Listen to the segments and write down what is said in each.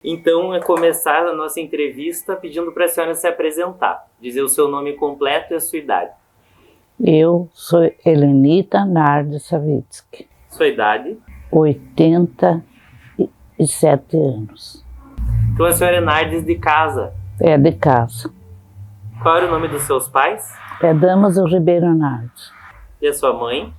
Então, é começar a nossa entrevista pedindo para a senhora se apresentar, dizer o seu nome completo e a sua idade. Eu sou Helenita Nardes Savitsky. Sua idade? 87 anos. Então, a senhora é Nardes de casa. É de casa. Qual era o nome dos seus pais? É Damaso Ribeiro Nardes. E a sua mãe?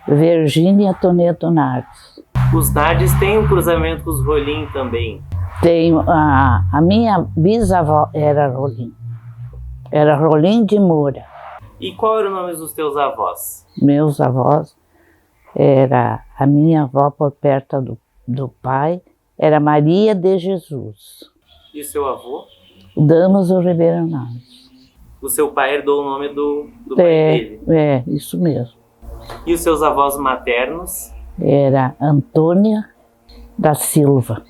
Virgínia Toneto Nardes. Os Nardes têm um cruzamento com os Rolim também. Tenho a minha bisavó era Rolim. Era Rolim de Moura. E qual era o nome dos teus avós? Meus avós era a minha avó por perto do pai, era Maria de Jesus. E o seu avô? Damaso Ribeiro Nardes. O seu pai herdou o nome do pai dele? É, isso mesmo. E os seus avós maternos? Era Antônia da Silva.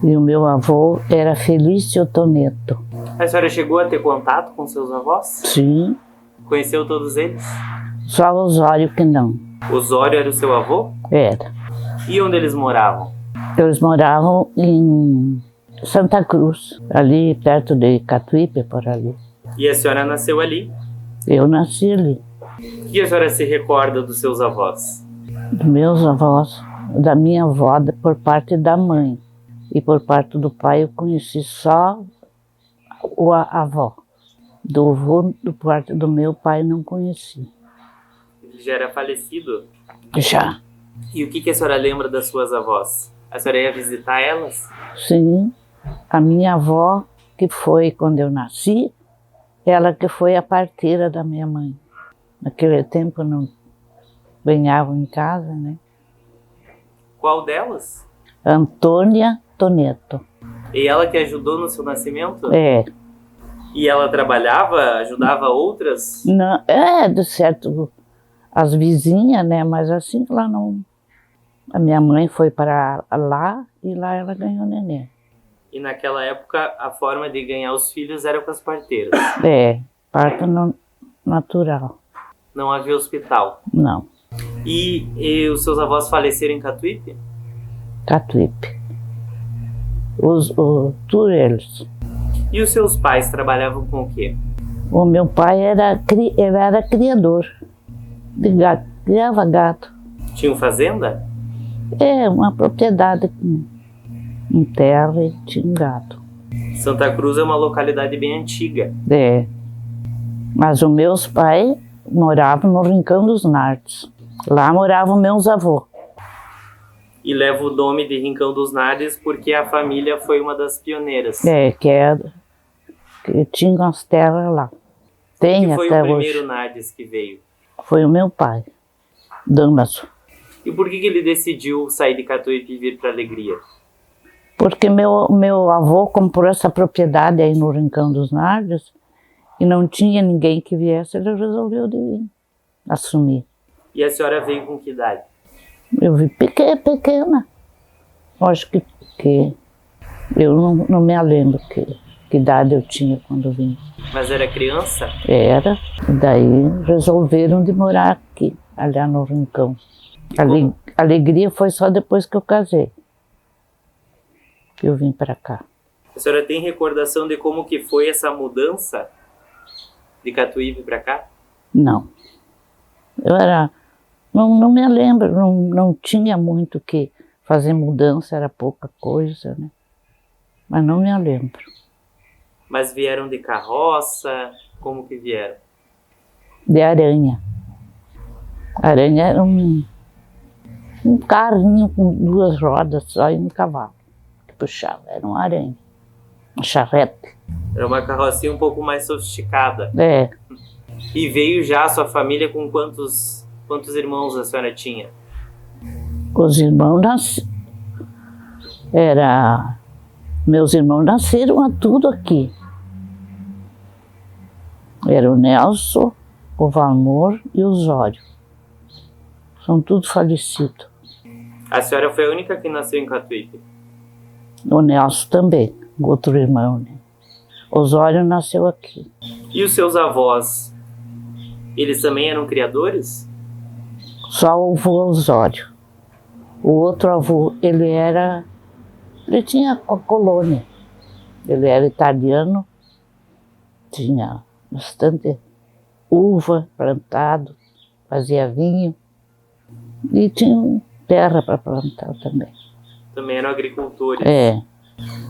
E o meu avô era Felício Toneto. A senhora chegou a ter contato com seus avós? Sim. Conheceu todos eles? Só Osório que não. Osório era o seu avô? Era. E onde eles moravam? Eles moravam em Santa Cruz, ali perto de Catuípe, por ali. E a senhora nasceu ali? Eu nasci ali. O que a senhora se recorda dos seus avós? Dos meus avós, da minha avó por parte da mãe. E por parte do pai eu conheci só a avó. Do avô, do parte do meu pai, não conheci. Ele já era falecido? Já. E o que a senhora lembra das suas avós? A senhora ia visitar elas? Sim. A minha avó, que foi quando eu nasci, ela que foi a parteira da minha mãe. Naquele tempo não ganhavam em casa, né? Qual delas? Antônia Toneto. E ela que ajudou no seu nascimento? É. E ela trabalhava, ajudava outras? Não, de certo, as vizinhas, né? Mas assim, lá não... A minha mãe foi para lá e lá ela ganhou neném. E naquela época, a forma de ganhar os filhos era com as parteiras? É, parto natural. Não havia hospital? Não. E os seus avós faleceram em Catuípe? Catuípe. Todos eles. E os seus pais trabalhavam com o quê? O meu pai era criador de gato, criava gato. Tinham fazenda? É, uma propriedade com terra e tinha um gato. Santa Cruz é uma localidade bem antiga. É. Mas os meus pais moravam no Rincão dos Nardes. Lá moravam meus avós. E leva o nome de Rincão dos Nardes porque a família foi uma das pioneiras. É, que tinha as terras lá. Tem que foi até o primeiro hoje. Nardes que veio? Foi o meu pai, Damaso. E por que ele decidiu sair de Catuípe e vir para Alegria? Porque meu avô comprou essa propriedade aí no Rincão dos Nardes e não tinha ninguém que viesse, ele resolveu de vir assumir. E a senhora veio com que idade? Eu vi pequena. Acho que eu não me lembro que idade eu tinha quando vim. Mas era criança? Era. E daí resolveram de morar aqui, ali no Rincão. Alegria foi só depois que eu casei. Que eu vim para cá. A senhora tem recordação de como que foi essa mudança de Catuípe para cá? Não. Não me lembro, não tinha muito que fazer mudança, era pouca coisa, né? Mas não me lembro. Mas vieram de carroça? Como que vieram? De aranha. Aranha era um carrinho com 2 rodas só e um cavalo que puxava, era uma aranha, uma charrete. Era uma carrocinha um pouco mais sofisticada. É. E veio já a sua família com quantos irmãos a senhora tinha? Os irmãos meus irmãos nasceram tudo aqui. Era o Nelson, o Valmor e o Osório. São todos falecidos. A senhora foi a única que nasceu em Catuípe? O Nelson também, outro irmão, né? Osório nasceu aqui. E os seus avós, eles também eram criadores? Só o avô Osório. O outro avô, ele tinha a colônia. Ele era italiano, tinha bastante uva plantado, fazia vinho e tinha terra para plantar também. Também eram agricultores. É.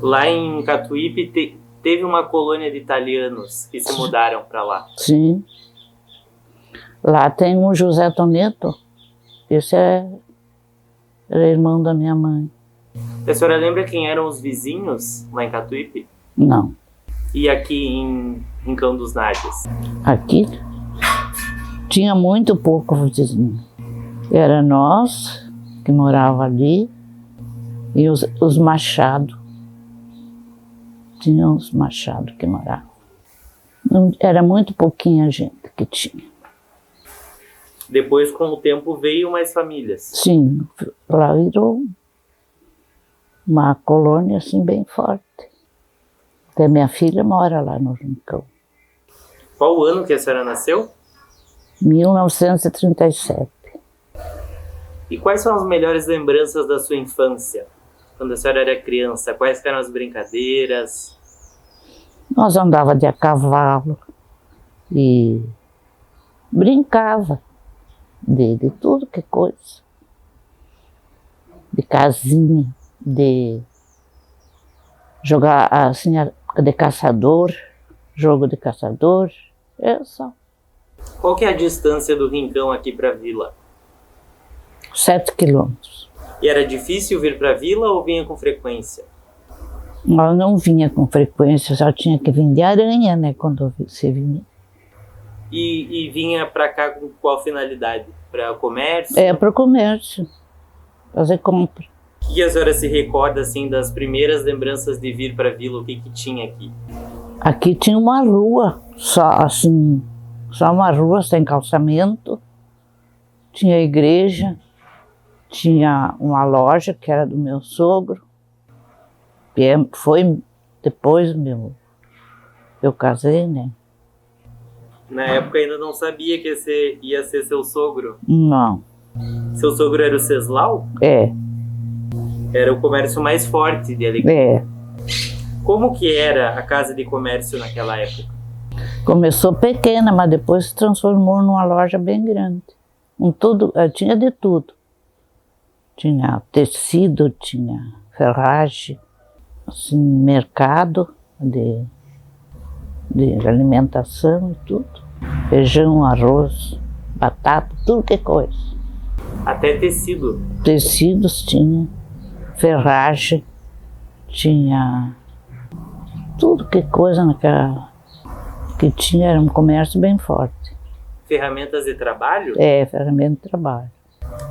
Lá em Catuípe teve uma colônia de italianos que se mudaram para lá. Sim. Lá tem um José Toneto, esse era irmão da minha mãe. A senhora lembra quem eram os vizinhos lá em Catuípe? Não. E aqui em Rincão dos Nádias? Aqui tinha muito pouco vizinho. Era nós que morava ali e os Machado. Tinha os Machado que moravam. Era muito pouquinha gente que tinha. Depois, com o tempo, veio mais famílias? Sim, lá virou uma colônia assim bem forte. Até minha filha mora lá no Rincão. Qual o ano que a senhora nasceu? 1937. E quais são as melhores lembranças da sua infância? Quando a senhora era criança, quais eram as brincadeiras? Nós andava de a cavalo e brincava de tudo que coisa. De casinha, de jogar assim, de caçador, jogo de caçador, é só. Qual que é a distância do Rincão aqui para a vila? 7 quilômetros. E era difícil vir para a vila ou vinha com frequência? Nós não vinha com frequência, só tinha que vir de Aranha, né, quando você vinha. E vinha para cá com qual finalidade? Para o comércio? É, para o comércio, fazer compra. E a senhora se recorda, assim, das primeiras lembranças de vir para a vila? O que tinha aqui? Aqui tinha uma rua, só uma rua sem calçamento. Tinha a igreja, tinha uma loja que era do meu sogro. Foi depois mesmo, eu casei, né? Na época ainda não sabia que ia ser seu sogro? Não. Seu sogro era o Ceslau? É. Era o comércio mais forte de Alegrete. É. Como que era a casa de comércio naquela época? Começou pequena, mas depois se transformou numa loja bem grande. Tinha de tudo. Tinha tecido, tinha ferragem, assim, mercado de alimentação e tudo. Feijão, arroz, batata, tudo que coisa. Até tecido? Tecidos tinha, ferragem, tinha tudo que coisa naquela que tinha, era um comércio bem forte. Ferramentas de trabalho? É, ferramenta de trabalho.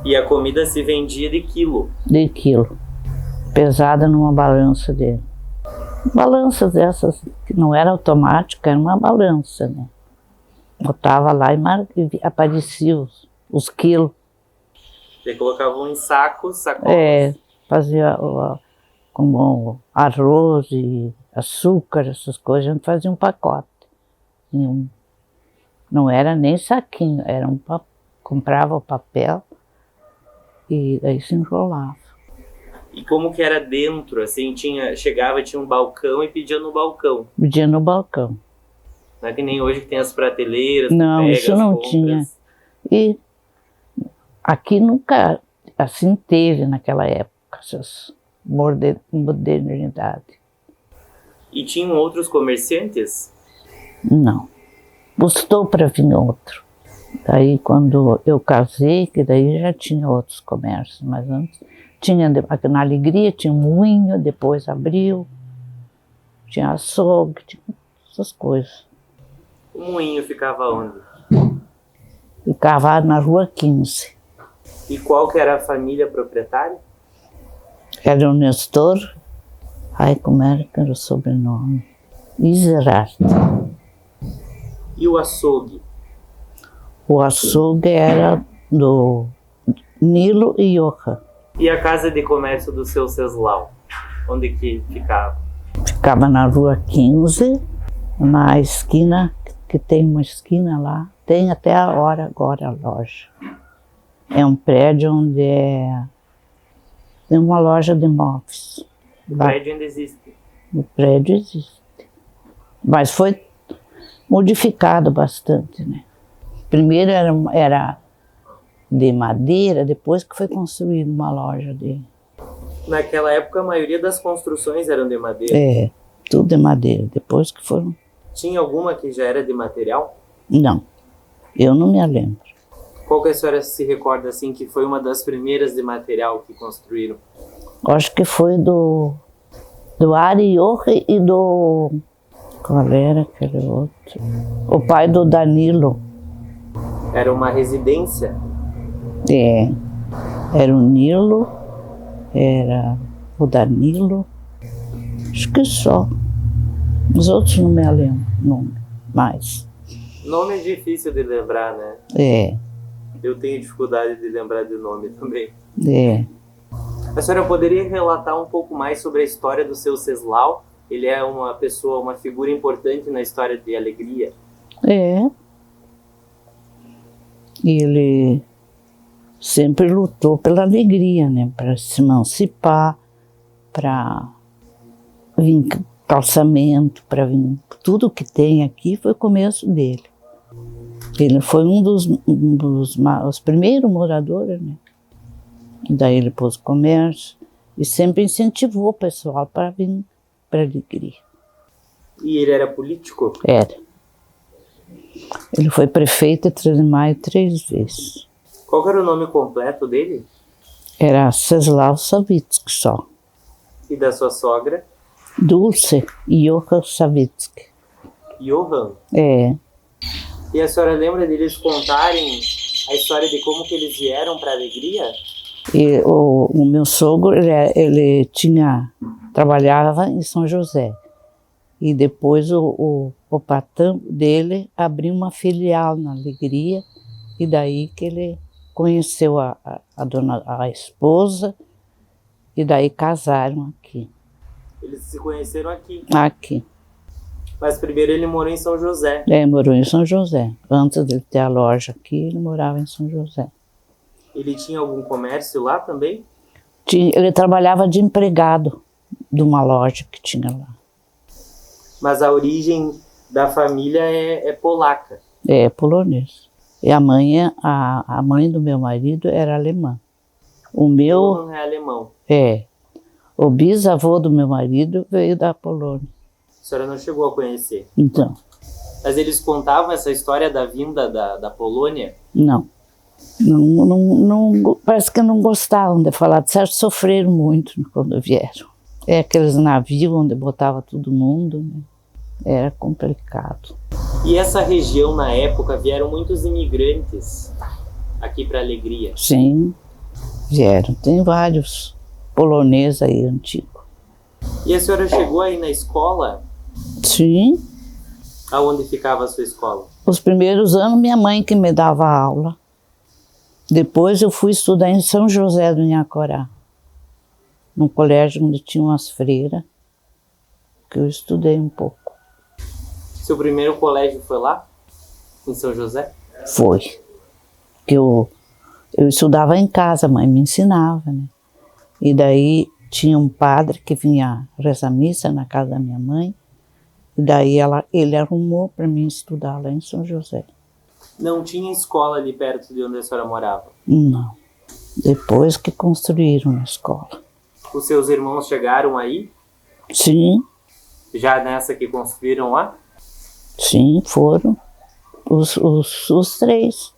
E a comida se vendia de quilo? De quilo. Pesada numa balança dele. Balança dessas, que não era automática, era uma balança, né? Botava lá e aparecia os quilos. Você colocavam em sacos, sacolas? É, fazia como arroz e açúcar, essas coisas, a gente fazia um pacote. Não era nem saquinho, era comprava o papel e aí se enrolava. E como que era dentro, assim, tinha um balcão e pedia no balcão? Pedia no balcão. Não é que nem hoje que tem as prateleiras, não, isso não compras. Tinha. E aqui nunca, assim, teve naquela época, essas modernidade. E tinham outros comerciantes? Não. Custou para vir outro. Daí quando eu casei, que daí já tinha outros comércios, mas antes tinha, na Alegria tinha um moinho, depois abriu, tinha açougue, tinha essas coisas. O moinho ficava onde? Ficava na Rua 15. E qual que era a família proprietária? Era o Nestor, como era que era o sobrenome? Iserart. E o açougue? O açougue era do Nilo e Johan. E a casa de comércio do seu Ceslau? Onde que ficava? Ficava na rua 15, na esquina, que tem uma esquina lá. Tem até agora a loja. É um prédio onde tem uma loja de móveis. O prédio ainda existe? O prédio existe. Mas foi modificado bastante, né? Primeiro era de madeira, depois que foi construída uma loja de... Naquela época, a maioria das construções eram de madeira. É, tudo de madeira, depois que foram... Tinha alguma que já era de material? Não, eu não me lembro. Qual que a senhora se recorda, assim, que foi uma das primeiras de material que construíram? Acho que foi do Ari Johan e do... Qual era aquele outro? O pai do Danilo. Era uma residência? É, era o Nilo, era o Danilo, acho que só. Os outros não me lembro nome mais. Nome é difícil de lembrar, né? É, Eu tenho dificuldade de lembrar de nome também. é. A senhora poderia relatar um pouco mais sobre a história do seu Ceslau? Ele é uma pessoa, uma figura importante na história de Alegria. É. Ele sempre lutou pela alegria, né? Para se emancipar, para vir calçamento, para vir... Tudo que tem aqui foi o começo dele. Ele foi os primeiros moradores, né? Daí ele pôs comércio e sempre incentivou o pessoal para vir para alegria. E ele era político? Era. Ele foi prefeito de 3 de Maio 3 vezes. Qual era o nome completo dele? Era Ceslau Savitsky só. E da sua sogra? Dulce Johan Savitsky. Johan. É. E a senhora lembra deles contarem a história de como que eles vieram para Alegria? E o meu sogro, ele trabalhava em São José. E depois o patrão dele abriu uma filial na Alegria. E daí que ele conheceu a esposa. E daí casaram aqui. Eles se conheceram aqui. Aqui. Mas primeiro ele morou em São José. É, morou em São José. Antes de ter a loja aqui, ele morava em São José. Ele tinha algum comércio lá também? Ele trabalhava de empregado de uma loja que tinha lá. Mas a origem da família é polaca. É, polonês. E a mãe do meu marido era alemã. O meu... Não é alemão. É. O bisavô do meu marido veio da Polônia. A senhora não chegou a conhecer. Então, Mas eles contavam essa história da vinda da Polônia? não. Não, parece que não gostavam de falar. De certo, sofreram muito quando vieram. É aqueles navios onde botava todo mundo, né? Era complicado. E essa região, na época, vieram muitos imigrantes aqui para Alegria. Sim, vieram. Tem vários poloneses aí antigos. E a senhora chegou aí na escola? Sim. Aonde ficava a sua escola? Os primeiros anos, minha mãe que me dava aula. Depois eu fui estudar em São José do Inhacorá, num colégio onde tinha umas freiras, que eu estudei um pouco. Seu primeiro colégio foi lá? Em São José? Foi. Que eu estudava em casa, a mãe me ensinava, né? E daí tinha um padre que vinha rezar missa na casa da minha mãe, e daí ele arrumou para mim estudar lá em São José. Não tinha escola ali perto de onde a senhora morava? Não. Depois que construíram a escola. Os seus irmãos chegaram aí? Sim, Já nessa que construíram lá? sim, foram os 3.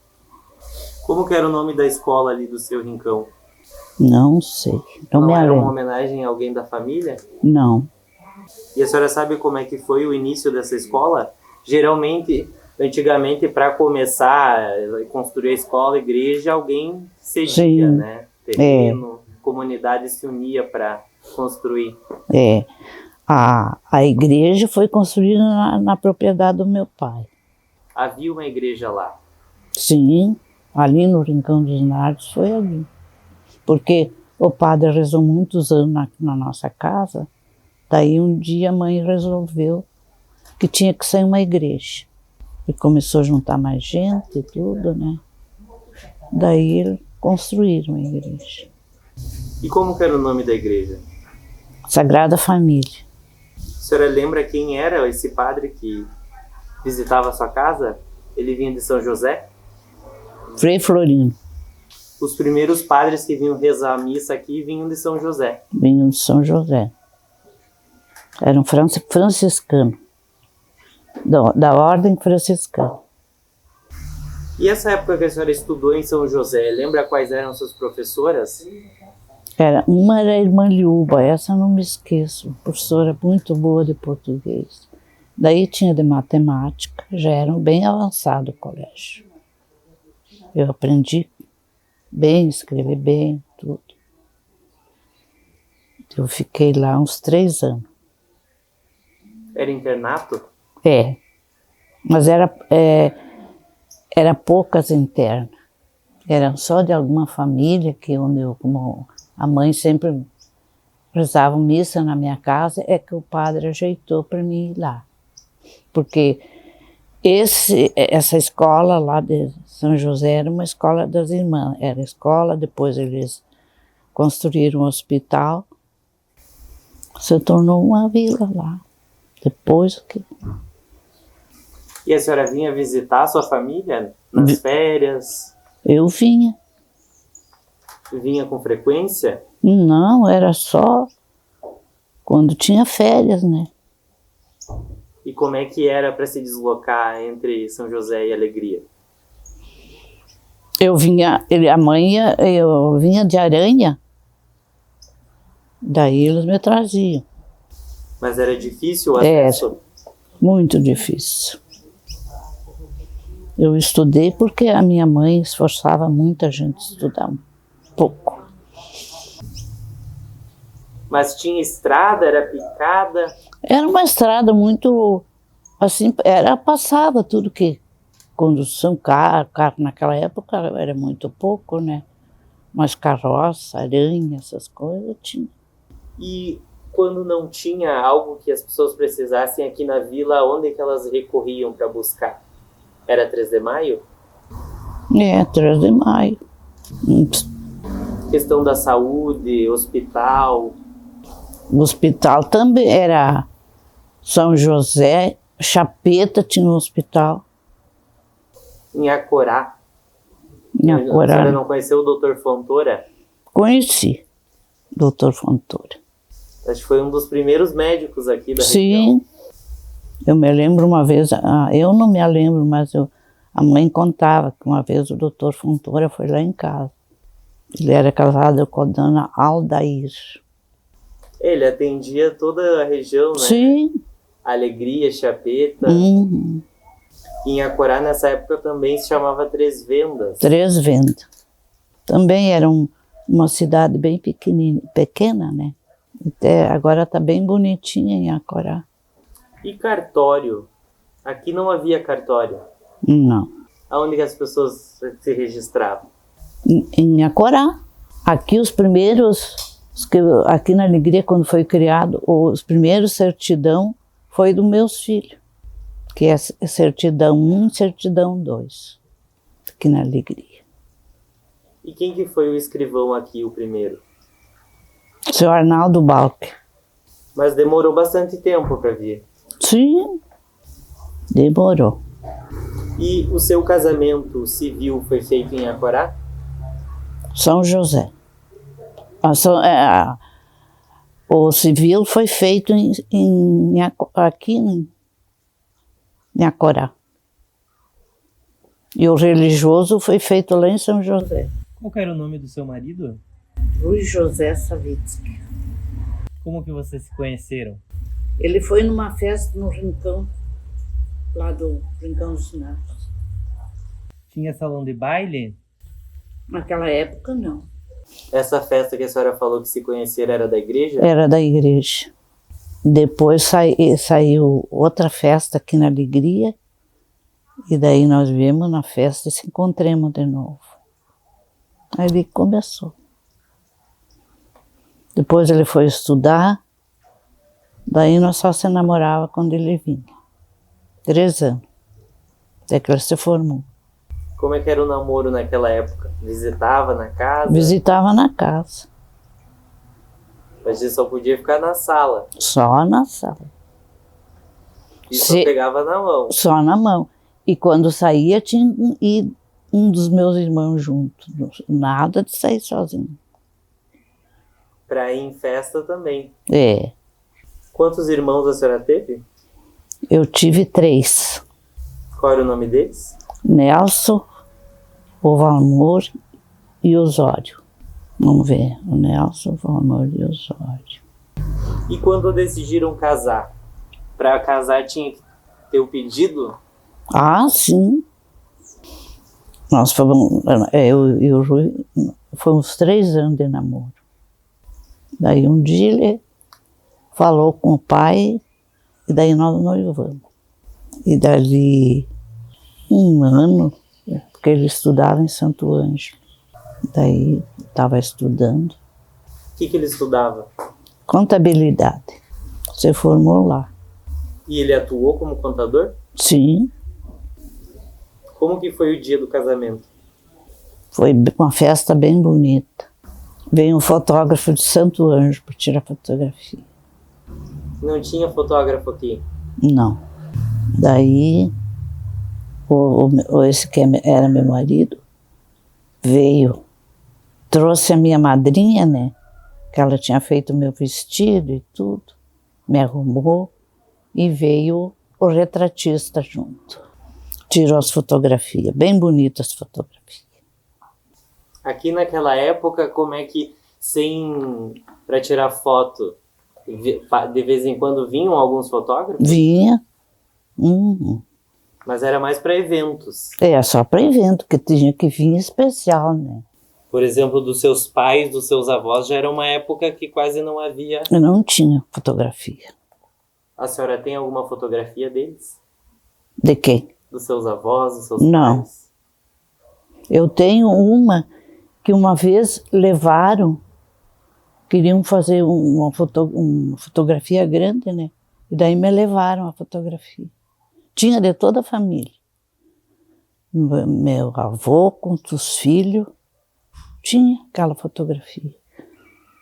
Como que era o nome da escola ali do seu rincão? Não sei, não me era uma lembro. homenagem a alguém da família? Não. E a senhora sabe como é que foi o início dessa escola? Geralmente, antigamente, para começar a construir a escola, a igreja, alguém cedia, Sim. né? Terreno, comunidade se unia para construir. É, a igreja foi construída na propriedade do meu pai. Havia uma igreja lá. Sim, ali no Rincão dos Nardos foi ali. Porque o padre rezou muitos anos na nossa casa, daí um dia a mãe resolveu que tinha que ser uma igreja. E começou a juntar mais gente e tudo, né? Daí construíram a igreja. E como que era o nome da igreja? Sagrada Família. A senhora lembra quem era esse padre que visitava a sua casa? Ele vinha de São José? Frei Florino. Os primeiros padres que vinham rezar a missa aqui vinham de São José. Vinham de São José. Era um franciscano. Da ordem franciscana. E essa época que a senhora estudou em São José, lembra quais eram suas professoras? Uma era a irmã Liuba, essa eu não me esqueço, professora muito boa de português. Daí tinha de matemática, já era bem avançado o colégio. Eu aprendi bem, escrever bem, tudo. Eu fiquei lá uns 3 anos. Era internato? Mas era poucas internas. Eram só de alguma família que como a mãe sempre rezava missa na minha casa, é que o padre ajeitou para mim ir lá. Porque essa escola lá de São José era uma escola das irmãs. Era escola, depois eles construíram um hospital. Se tornou uma vila lá. Depois que... E a senhora vinha visitar a sua família nas férias? Eu vinha. Vinha com frequência? Não, era só quando tinha férias, né? E como é que era para se deslocar entre São José e Alegria? Eu vinha de Aranha, daí eles me traziam. Mas era difícil o acesso? Muito difícil. Eu estudei porque a minha mãe esforçava muito a gente estudar um pouco. Mas tinha estrada, era picada? Era uma estrada muito, assim, passava tudo que, condução, carro naquela época era muito pouco, né? Mas carroça, aranha, essas coisas tinha. E quando não tinha algo que as pessoas precisassem aqui na vila, onde que elas recorriam para buscar? Era 3 de Maio? 3 de Maio. Questão da saúde, hospital. O hospital também era São José, Chapeta tinha um hospital. Em Acorá. Em Acorá. A senhora não conheceu o Dr. Fontoura? Conheci o Dr. Fontoura. Acho que foi um dos primeiros médicos aqui da região. Sim, eu me lembro uma vez, eu não me lembro, mas a mãe contava que uma vez o Dr. Fontoura foi lá em casa. Ele era casado com a dona Aldair. Ele atendia toda a região, né? Sim. Alegria, Chapeta. Uhum. Em Acorá, nessa época, também se chamava Três Vendas. Três Vendas. Também era uma cidade bem pequena, né? Até agora está bem bonitinha em Acorá. E cartório? Aqui não havia cartório? Não. Aonde que as pessoas se registravam? Em Acorá. Aqui os primeiros, aqui na Alegria, quando foi criado, os primeiros certidão foi dos meus filhos. Que é certidão 1 e certidão 2. Aqui na Alegria. E quem que foi o escrivão aqui, o primeiro? Seu Arnaldo Balck. Mas demorou bastante tempo para vir. Sim, demorou. E o seu casamento civil foi feito em Acorá? São José. O civil foi feito aqui em Acorá. E o religioso foi feito lá em São José. Qual era o nome do seu marido? Luiz José Savitsky. Como que vocês se conheceram? Ele foi numa festa no Rincão, lá do Rincão dos Nardos. Tinha salão de baile? Naquela época, não. Essa festa que a senhora falou que se conheceram era da igreja? Era da igreja. Depois saiu outra festa aqui na Alegria, E daí nós viemos na festa e se encontramos de novo. Aí ele começou. Depois ele foi estudar, daí nós só se namorava quando ele vinha. 3 anos, até que ele se formou. Como é que era o namoro naquela época? Visitava na casa? Visitava na casa. Mas você só podia ficar na sala. Só na sala. E só pegava na mão. Só na mão. E quando saía, tinha um dos meus irmãos junto. Nada de sair sozinho. Pra ir em festa também. É. Quantos irmãos a senhora teve? Eu tive 3. Qual era o nome deles? Nelson, o Valmor e o Osório. Vamos ver. O Nelson, o Valmor e o Osório. E quando decidiram casar? Pra casar tinha que ter o pedido? Ah, sim. Nós fomos, eu e o Rui, foi uns 3 anos de namoro. Daí um dia ele falou com o pai, e daí nós noivamos. E dali 1 ano, porque ele estudava em Santo Ângelo. Daí estava estudando. O que ele estudava? Contabilidade. Se formou lá. E ele atuou como contador? Sim. Como que foi o dia do casamento? Foi uma festa bem bonita. Veio um fotógrafo de Santo Ângelo para tirar fotografia. Não tinha fotógrafo aqui? Não. Daí, esse que era meu marido, veio, trouxe a minha madrinha, né? Que ela tinha feito o meu vestido e tudo, me arrumou, e veio o retratista junto. Tirou as fotografias, bem bonitas as fotografias. Aqui naquela época, como é que, para tirar foto, de vez em quando vinham alguns fotógrafos? Vinha. Mas era mais para eventos. É, só para evento, que tinha que vir especial, né? Por exemplo, dos seus pais, dos seus avós, já era uma época que quase não havia... Eu não tinha fotografia. A senhora tem alguma fotografia deles? De quem? Dos seus avós, dos seus não. pais? Eu tenho uma que uma vez levaram, queriam fazer uma fotografia grande, né? E daí me levaram a fotografia. Tinha de toda a família. Meu avô com os filhos, tinha aquela fotografia.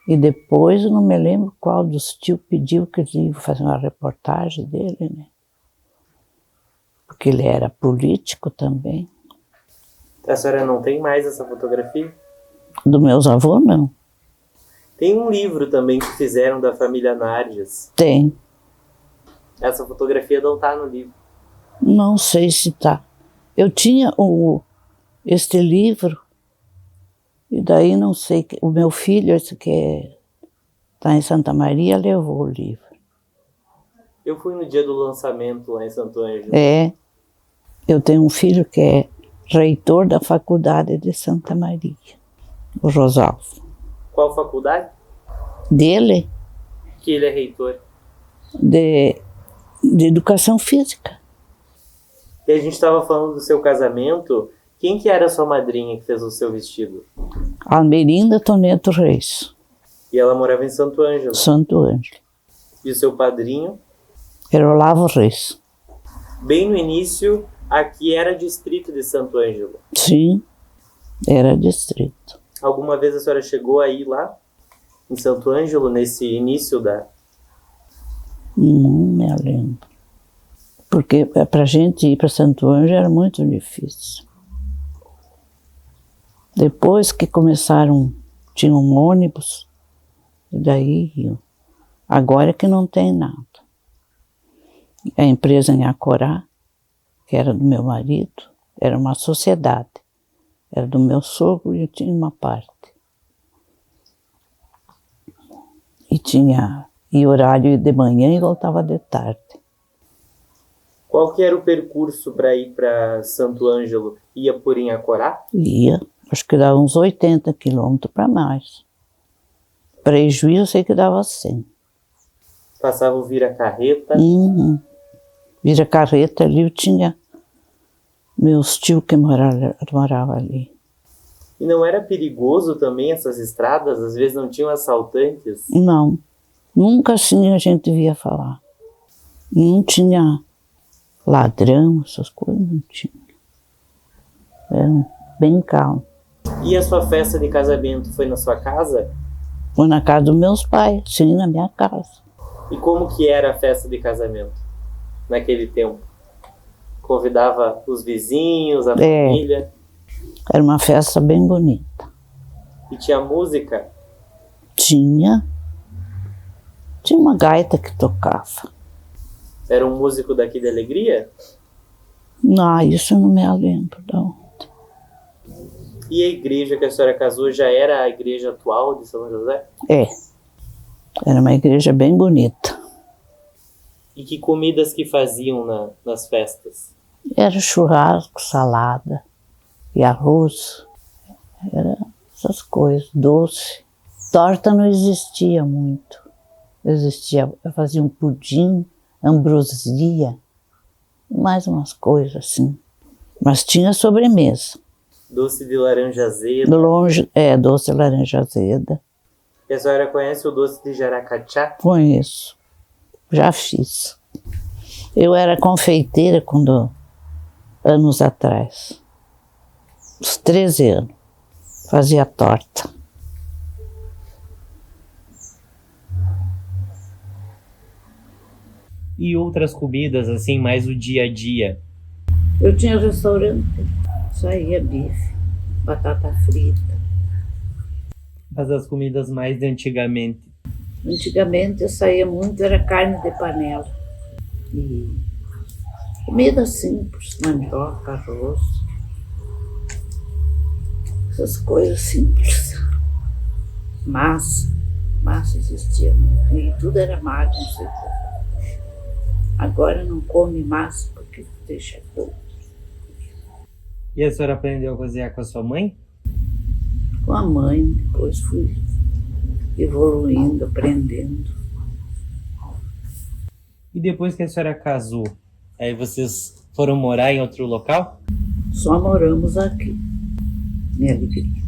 E depois, eu não me lembro qual dos tios pediu que eles iam fazer uma reportagem dele, né? Porque ele era político também. A senhora não tem mais essa fotografia? Do meus avós, não. Tem um livro também que fizeram da família Nardes. Tem. Essa fotografia não está no livro. Não sei se tá. Eu tinha este livro, e daí não sei, o meu filho, esse que está em Santa Maria, levou o livro. Eu fui no dia do lançamento lá em Santo Ângelo. É. Eu tenho um filho que é reitor da faculdade de Santa Maria, o Rosalvo. Qual faculdade? Dele? Que ele é reitor. De educação física. E a gente estava falando do seu casamento. Quem que era a sua madrinha que fez o seu vestido? Almerinda Toneto Reis. E ela morava em Santo Ângelo. Santo Ângelo. E o seu padrinho? Era Olavo Reis. Bem no início, aqui era distrito de Santo Ângelo. Sim, era distrito. Alguma vez a senhora chegou a ir lá, em Santo Ângelo, nesse início da... Não me lembro. Porque para a gente ir para Santo Ângelo era muito difícil. Depois que começaram, tinha um ônibus, e daí iam. Agora que não tem nada. A empresa em Acorá, que era do meu marido, era uma sociedade. Era do meu sogro e eu tinha uma parte. E horário de manhã e voltava de tarde. Qual que era o percurso para ir para Santo Ângelo? Ia por Inhacorá? Ia, acho que dava uns 80 quilômetros para mais. Prejuízo eu sei que dava 100. Passava o vira-carreta? Vira-carreta ali eu tinha Meus tios que moravam ali. E não era perigoso também essas estradas? Às vezes não tinham assaltantes? Não, nunca assim a gente via falar. Não tinha ladrão, essas coisas, não tinha. Era bem calmo. E a sua festa de casamento foi na sua casa? Foi na casa dos meus pais, sim, na minha casa. E como que era a festa de casamento naquele tempo? Convidava os vizinhos, a família? Era uma festa bem bonita. E tinha música? Tinha uma gaita que tocava. Era um músico daqui de Alegria? Não, isso eu não me lembro, não. E a igreja que a senhora casou já era a igreja atual de São José? Era uma igreja bem bonita. E que comidas que faziam nas festas? Era churrasco, salada e arroz. Era essas coisas, doce. Torta não existia muito. Eu fazia um pudim, ambrosia, mais umas coisas assim. Mas tinha sobremesa. Doce de laranja azeda. Doce de laranja azeda. E a senhora conhece o doce de jaracachá? Conheço. Já fiz. Eu era confeiteira anos atrás. Uns 13 anos. Fazia torta. E outras comidas, assim, mais o dia a dia? Eu tinha restaurante. Saía bife, batata frita. Mas as comidas mais de antigamente? Antigamente eu saía muito, era carne de panela. E comida simples, mandioca, arroz. Essas coisas simples. Massa existia. E tudo era magro, não sei o que. Agora não come massa porque deixa pouco. E a senhora aprendeu a cozinhar com a sua mãe? Com a mãe, depois fui evoluindo, aprendendo. E depois que a senhora casou, aí vocês foram morar em outro local? Só moramos aqui, em Alegria.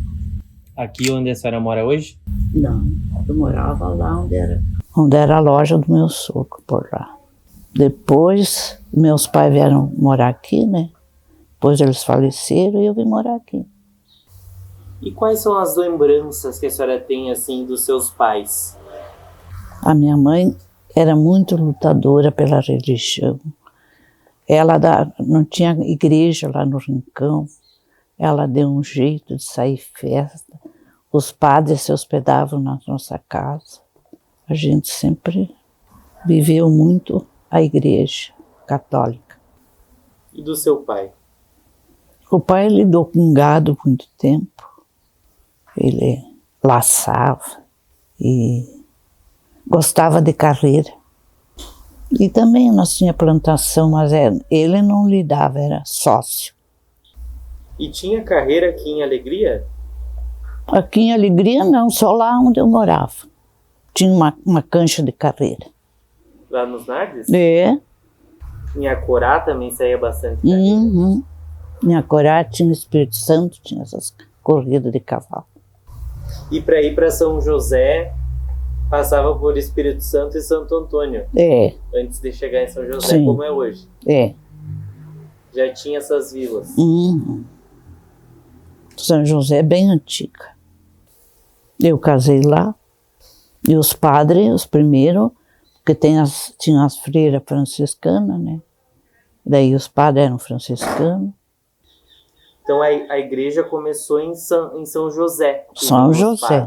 Aqui onde a senhora mora hoje? Não, eu morava lá onde era a loja do meu sogro, por lá. Depois, meus pais vieram morar aqui, né? Depois eles faleceram e eu vim morar aqui. E quais são as lembranças que a senhora tem, assim, dos seus pais? A minha mãe era muito lutadora pela religião. Ela não tinha igreja lá no Rincão. Ela deu um jeito de sair festa. Os padres se hospedavam na nossa casa. A gente sempre viveu muito a igreja católica. E do seu pai? O pai lidou com gado muito tempo. Ele laçava e gostava de carreira. E também nós tínhamos plantação, mas ele não lidava, era sócio. E tinha carreira aqui em Alegria? Aqui em Alegria não, só lá onde eu morava. Tinha uma cancha de carreira. Lá nos Nardes? É. Em Acorá também saía bastante carreira? Uhum. Em Acorá tinha Espírito Santo, tinha essas corridas de cavalo. E para ir para São José, passava por Espírito Santo e Santo Antônio? Antes de chegar em São José, como é hoje? Já tinha essas vilas? Uhum. São José é bem antiga. Eu casei lá. E os padres, os primeiros, porque tinha as freiras franciscanas, né? Daí os padres eram franciscanos. Então a igreja começou em São José. São José,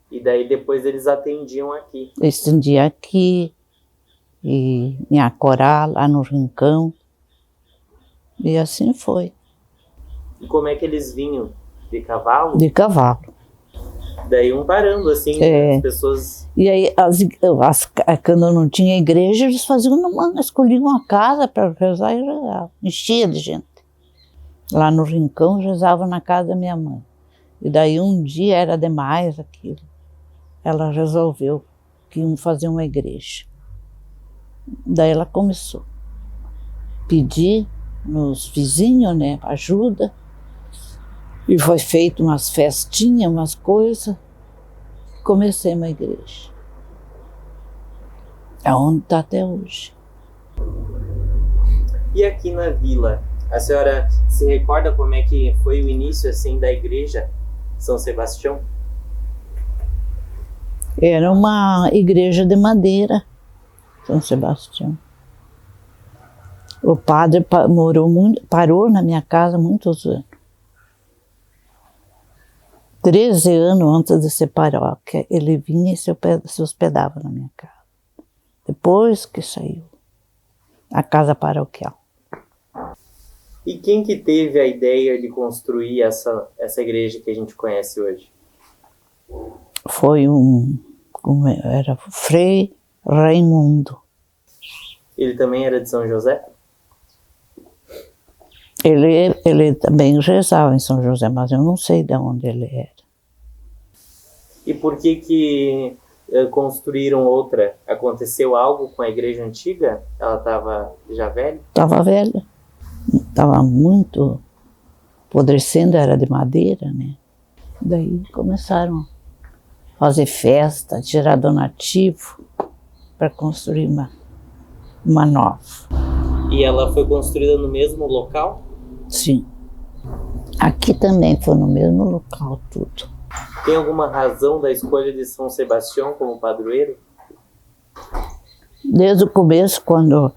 E daí depois eles atendiam aqui. Eles atendiam aqui, e em Acorá, lá no Rincão. E assim foi. E como é que eles vinham? De cavalo? De cavalo. Daí parando, assim, as pessoas... E aí, quando não tinha igreja, eles escolhiam uma casa para rezar e rezavam. Enchia de gente. Lá no Rincão, rezavam na casa da minha mãe. E daí um dia era demais aquilo. Ela resolveu que iam fazer uma igreja. Daí ela começou a pedir nos vizinhos, né, ajuda. E foi feito umas festinhas, umas coisas. Comecei uma igreja. É onde está até hoje. E aqui na vila, a senhora se recorda como é que foi o início assim da igreja São Sebastião? Era uma igreja de madeira, São Sebastião. O padre parou na minha casa muitos anos. 13 anos antes de ser paróquia, ele vinha e se hospedava na minha casa. Depois que saiu a casa paroquial. E quem que teve a ideia de construir essa igreja que a gente conhece hoje? Foi era o Frei Raimundo. Ele também era de São José? Ele também rezava em São José, mas eu não sei de onde ele era. E por que construíram outra? Aconteceu algo com a igreja antiga? Ela estava já velha? Estava velha. Estava muito apodrecendo, era de madeira, né? Daí começaram a fazer festa, tirar donativo para construir uma nova. E ela foi construída no mesmo local? Sim. Aqui também foi no mesmo local tudo. Tem alguma razão da escolha de São Sebastião como padroeiro? Desde o começo, quando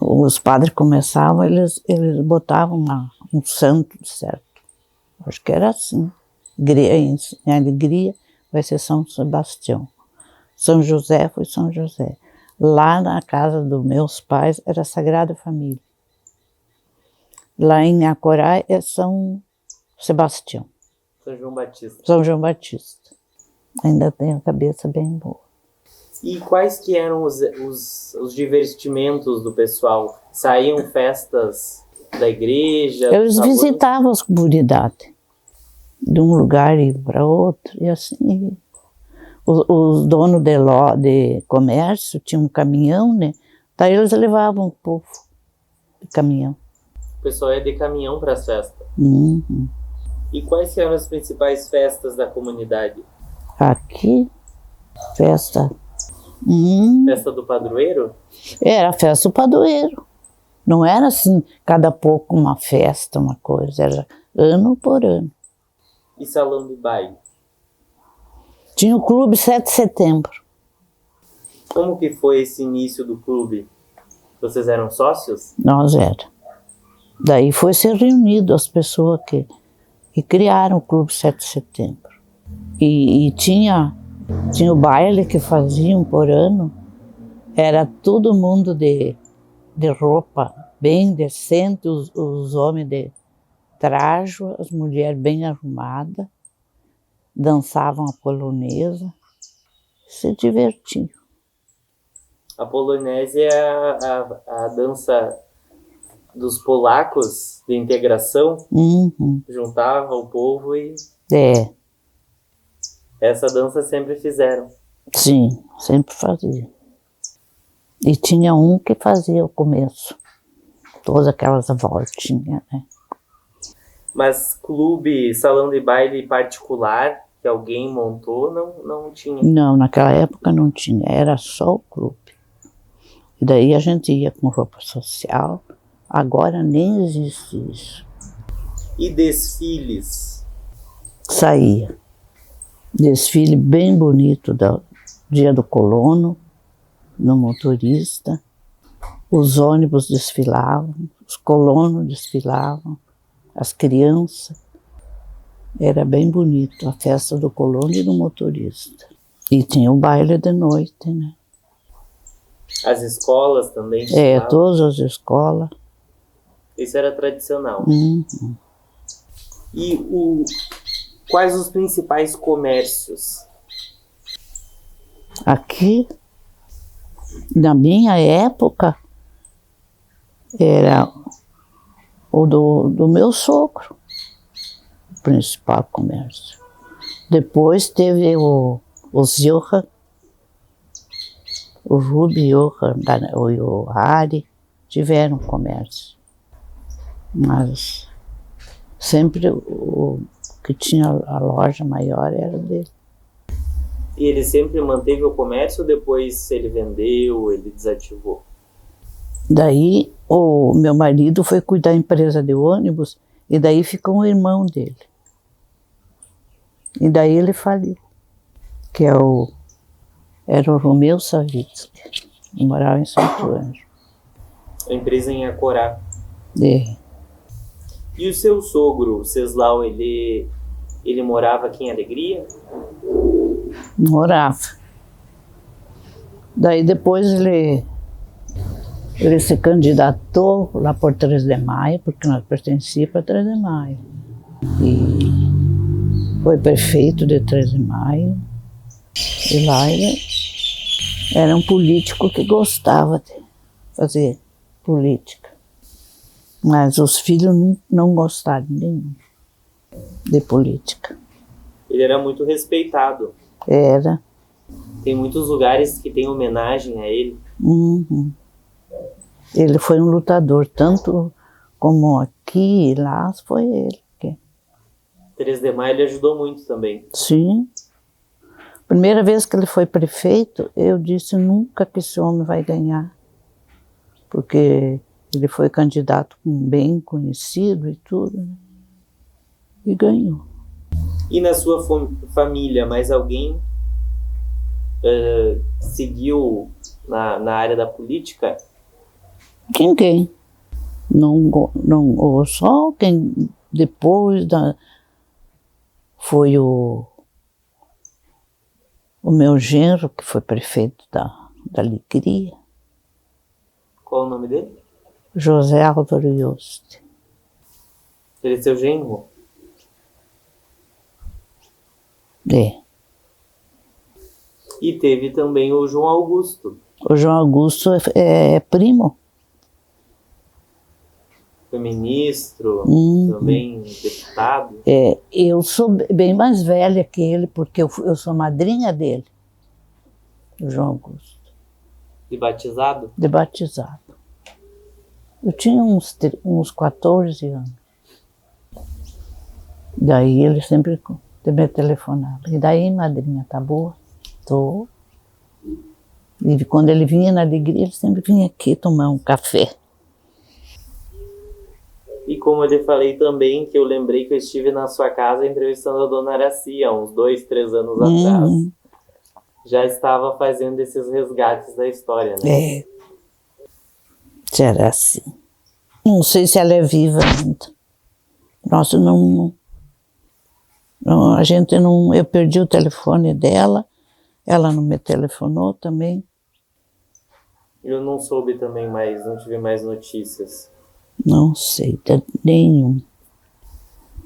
os padres começavam, eles botavam um santo, certo? Acho que era assim. Em alegria vai ser São Sebastião. São José foi São José. Lá na casa dos meus pais era Sagrada Família. Lá em Acorá é São Sebastião. São João Batista. São João Batista. Ainda tem a cabeça bem boa. E quais que eram os divertimentos do pessoal? Saíam festas da igreja? Eles visitavam as comunidades. De um lugar e para outro. E assim, os donos de comércio tinham um caminhão, né? Daí eles levavam o povo de caminhão. O pessoal ia de caminhão para as festas. Uhum. E quais eram as principais festas da comunidade? Aqui, festa. Festa do padroeiro? Era a festa do padroeiro. Não era assim, cada pouco uma festa, uma coisa. Era ano por ano. E salão de baile? Tinha o Clube 7 de Setembro. Como que foi esse início do clube? Vocês eram sócios? Nós era. Daí foi ser reunido as pessoas que criaram o Clube 7 de Setembro. E tinha o baile que faziam por ano. Era todo mundo de roupa bem decente, os homens de traje, as mulheres bem arrumadas, dançavam a polonesa, se divertiam. A polonesa é a dança dos polacos de integração, juntava o povo e... Essa dança sempre fizeram. Sim, sempre fazia. E tinha um que fazia o começo, todas aquelas voltinhas, né? Mas clube, salão de baile particular, que alguém montou, não tinha? Não, naquela época não tinha, era só o clube. E daí a gente ia com roupa social, agora nem existe isso. E desfiles? Saía. Desfile bem bonito do Dia do Colono, no motorista. Os ônibus desfilavam, os colonos desfilavam, as crianças. Era bem bonito, a festa do colono e do motorista. E tinha o baile de noite, né? As escolas também desfilavam? Todas as escolas. Isso era tradicional. E quais os principais comércios? Aqui, na minha época, era o do meu sogro, o principal comércio. Depois teve os Johan, o Rubi Johan e o Hari, tiveram comércio. Mas sempre o que tinha a loja maior era dele. E ele sempre manteve o comércio ou depois ele vendeu, ele desativou? Daí o meu marido foi cuidar da empresa de ônibus e daí ficou um irmão dele. E daí ele faliu, que era o Romeu Savitsky, que morava em Santo Anjo. A empresa em Acorá. É. E o seu sogro, o Ceslau, ele morava aqui em Alegria? Morava. Daí depois ele se candidatou lá por 3 de Maio, porque nós pertencíamos para 3 de Maio. E foi prefeito de 3 de Maio. E lá ele era um político que gostava de fazer política. Mas os filhos não gostaram nenhum de política. Ele era muito respeitado. Era. Tem muitos lugares que tem homenagem a ele. Uhum. Ele foi um lutador, tanto como aqui e lá, foi ele. 3 de Maio ele ajudou muito também. Sim. Primeira vez que ele foi prefeito, eu disse nunca que esse homem vai ganhar. Porque ele foi candidato bem conhecido e tudo. Né? E ganhou. E na sua família, mais alguém seguiu na área da política? Ninguém. Não, só quem depois foi o meu genro, que foi prefeito da Alegria. Qual o nome dele? José Álvaro Yost. Ele é seu genro? É. E teve também o João Augusto. O João Augusto é primo. Foi ministro, também deputado. É, eu sou bem mais velha que ele, porque eu sou madrinha dele, o João Augusto. De batizado? De batizado. Eu tinha uns 14 anos. Daí ele sempre me telefonava. E daí, madrinha, tá boa? Tô. E quando ele vinha na Alegria, ele sempre vinha aqui tomar um café. E como eu lhe falei também, que eu lembrei que eu estive na sua casa entrevistando a dona Aracia, uns 2, 3 anos atrás. Já estava fazendo esses resgates da história, né? É. Será assim. Não sei se ela é viva ainda. Nossa, não, a gente não... Eu perdi o telefone dela, ela não me telefonou também. Eu não soube também mais, não tive mais notícias. Não sei, nenhum.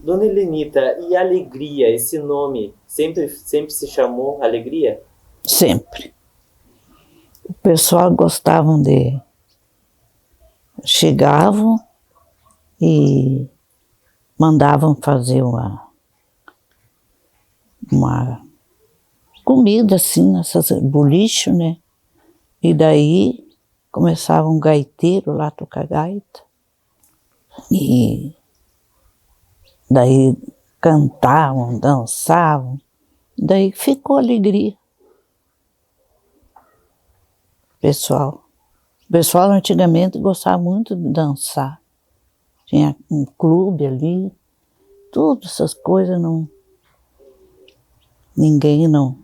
Dona Helenita, e Alegria, esse nome, sempre se chamou Alegria? Sempre. O pessoal gostavam de... Chegavam e mandavam fazer uma comida assim, essas bolicho, né? E daí começava um gaiteiro lá a tocar gaita. E daí cantavam, dançavam. Daí ficou Alegria. O pessoal antigamente gostava muito de dançar. Tinha um clube ali, todas essas coisas não... Ninguém não...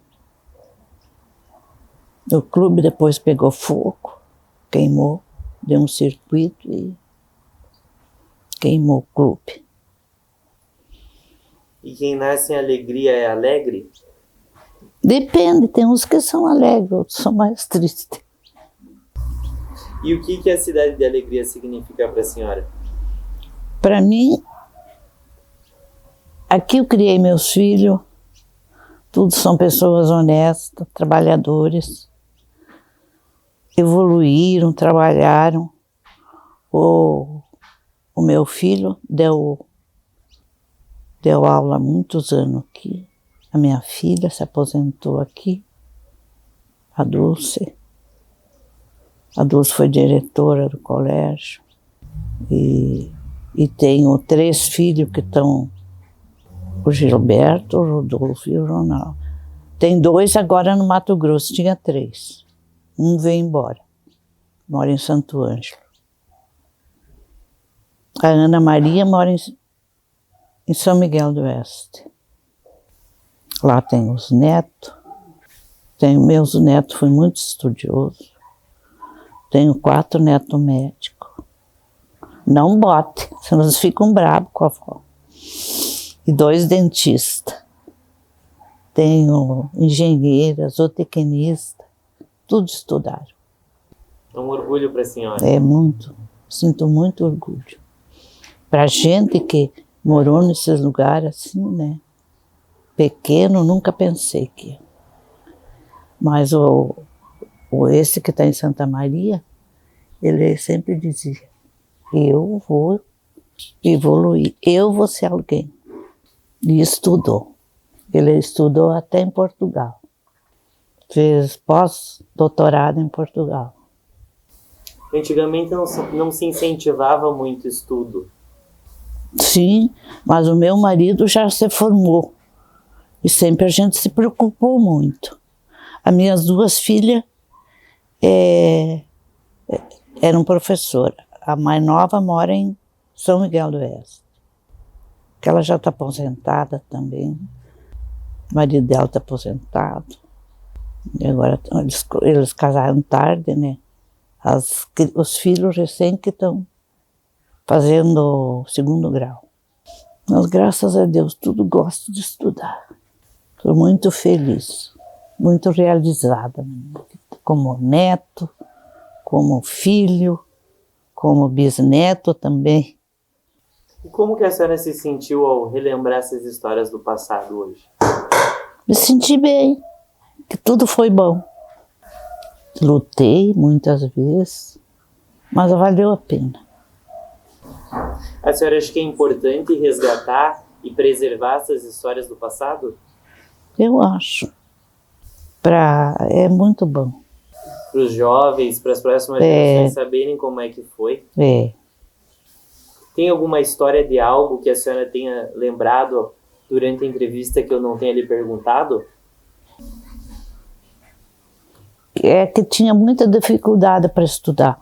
O clube depois pegou fogo, queimou, deu um circuito e queimou o clube. E quem nasce em Alegria é alegre? Depende, tem uns que são alegres, outros são mais tristes. E o que a cidade de Alegria significa para a senhora? Para mim, aqui eu criei meus filhos, todos são pessoas honestas, trabalhadores, evoluíram, trabalharam. O meu filho deu aula há muitos anos aqui, a minha filha se aposentou aqui, a Dulce. A Dulce foi diretora do colégio e E tenho 3 filhos que estão, o Gilberto, o Rodolfo e o Ronaldo. Tem 2 agora no Mato Grosso, tinha 3. Um veio embora, mora em Santo Ângelo. A Ana Maria mora em São Miguel do Oeste. Lá tem os netos. Meus netos foram muito estudiosos. Tenho 4 netos médicos. Não bote, senão eles ficam bravos com a avó. E 2 dentistas. Tenho engenheiras, zootecnistas, tudo estudaram. É um orgulho para a senhora. É muito, sinto muito orgulho. Para gente que morou nesses lugares assim, né? Pequeno, nunca pensei que ia. Mas esse que está em Santa Maria, ele sempre dizia, eu vou evoluir, eu vou ser alguém. E estudou. Ele estudou até em Portugal. Fez pós-doutorado em Portugal. Antigamente não se incentivava muito o estudo. Sim, mas o meu marido já se formou. E sempre a gente se preocupou muito. As minhas 2 filhas eram professoras. A mais nova mora em São Miguel do Oeste. Que ela já está aposentada também. O marido dela está aposentado. E agora eles casaram tarde, né? Os filhos recém que estão fazendo o 2º grau. Mas graças a Deus, tudo gosto de estudar. Estou muito feliz, muito realizada, como neto, como filho, como bisneto também. E como que a senhora se sentiu ao relembrar essas histórias do passado hoje? Me senti bem, que tudo foi bom. Lutei muitas vezes, mas valeu a pena. A senhora acha que é importante resgatar e preservar essas histórias do passado? Eu acho. É muito bom. Para os jovens, para as próximas gerações saberem como é que foi? Tem alguma história de algo que a senhora tenha lembrado durante a entrevista que eu não tenha lhe perguntado? É que tinha muita dificuldade para estudar.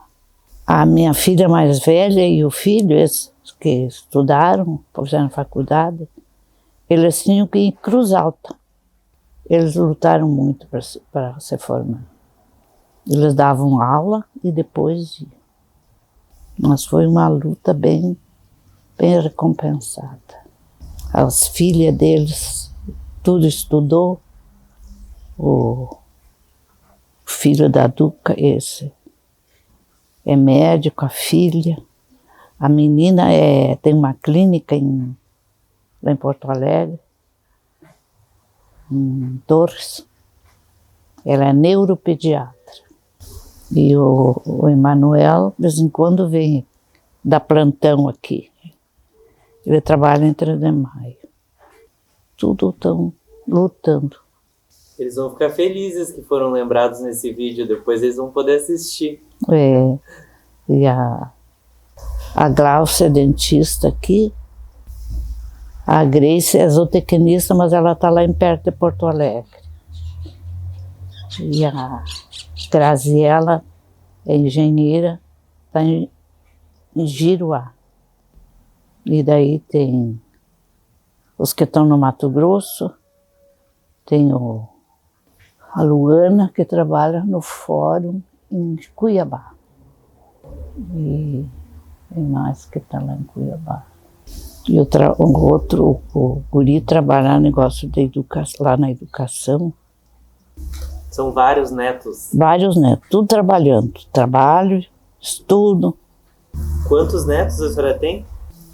A minha filha mais velha e o filho, esses que estudaram, fizeram faculdade, eles tinham que ir em Cruz Alta. Eles lutaram muito para se formar. Eles davam aula e depois iam. Mas foi uma luta bem recompensada. As filhas deles, tudo estudou. O filho da Duca, esse, é médico, a filha. A menina tem uma clínica lá em Porto Alegre, em Torres. Ela é neuropediatra. E o Emanuel, de vez em quando, vem dar plantão aqui. Ele trabalha em 3 de Maio. Tudo estão lutando. Eles vão ficar felizes que foram lembrados nesse vídeo, depois eles vão poder assistir. E a Glaucia é dentista aqui. A Grace é zootecnista, mas ela está lá em perto de Porto Alegre. E a Graziela é engenheira, está em Giruá. E daí tem os que estão no Mato Grosso, tem a Luana, que trabalha no fórum em Cuiabá. E tem mais que está lá em Cuiabá. E o guri trabalha no negócio da educação, lá na educação. São vários netos? Vários netos, tudo trabalhando. Trabalho, estudo. Quantos netos a senhora tem?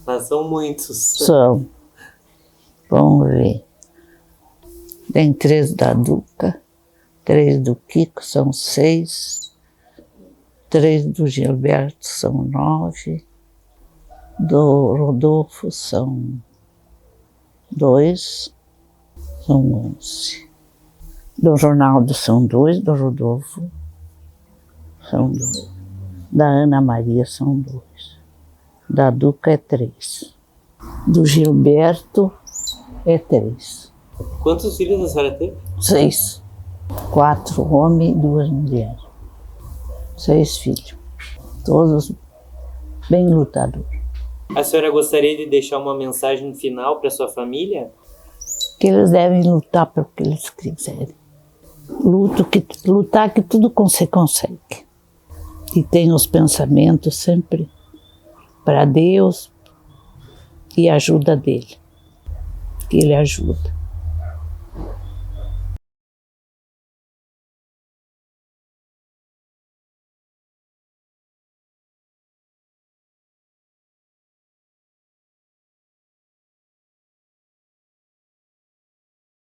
Mas são muitos. São. Vamos ver. Tem 3 da Duca, 3 do Kiko, são 6. 3 do Gilberto, são 9. Do Rodolfo são 2, são 11. Do Ronaldo são 2, do Rodolfo são 2. Da Ana Maria são 2. Da Duca é 3. Do Gilberto é 3. Quantos filhos a senhora teve? 6. 4 homens e 2 mulheres. 6 filhos. Todos bem lutadores. A senhora gostaria de deixar uma mensagem final para sua família? Que eles devem lutar pelo que eles quiserem. Lutar que tudo você consegue. E tem os pensamentos sempre para Deus e a ajuda dele. Que Ele ajuda.